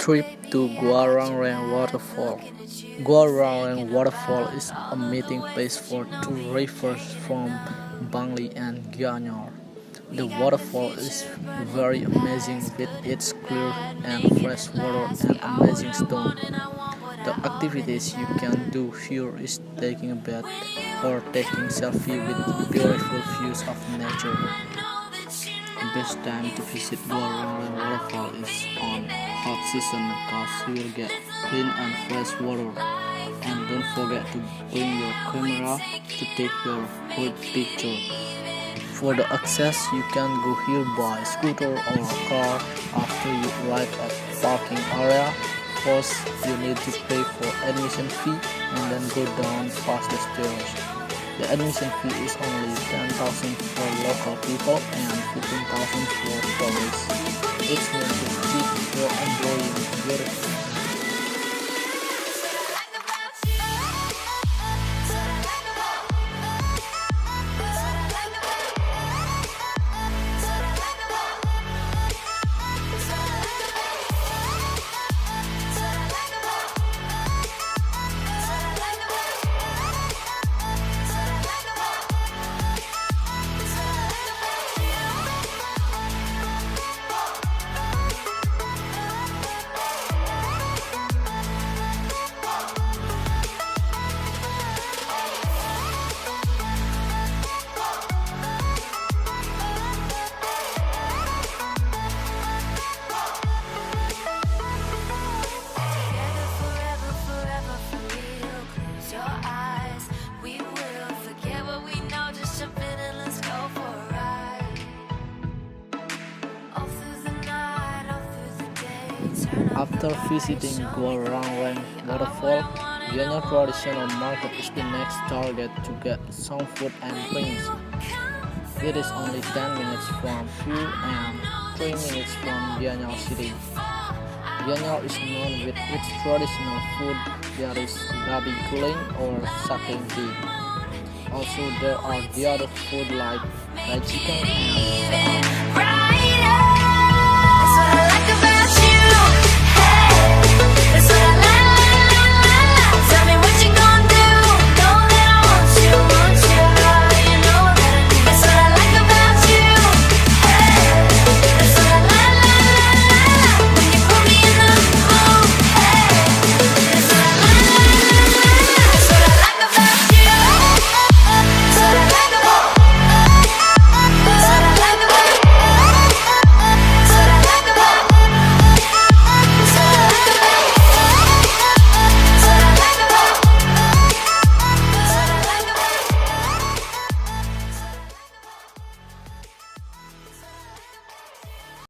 trip to Reng Waterfall. Reng Waterfall is a meeting place for two rivers from BALI and Gianyar. The waterfall is very amazing with its clear and fresh water and amazing stone. The activities you can do here is taking a bath or taking selfie with beautiful views of nature. The best time to visit Reng Waterfall is on hot season because you will get clean and fresh water. And don't forget to bring your camera to take your good picture. For the access, you can go here by scooter or car. After you arrive at parking area, first you need to pay for admission fee and then go down past the stairs. The admission fee is only 10,000 for local people and 15,000 for tourists. It's meant to keep for enjoying beautiful. After visiting Reng Waterfall, Gianyar Traditional Market is the next target to get some food and drinks. It is only 10 minutes from here and 3 minutes from Gianyar City. Gianyar is known with its traditional food, there is babi guling or suckling tea. Also there are the other food like fried chicken and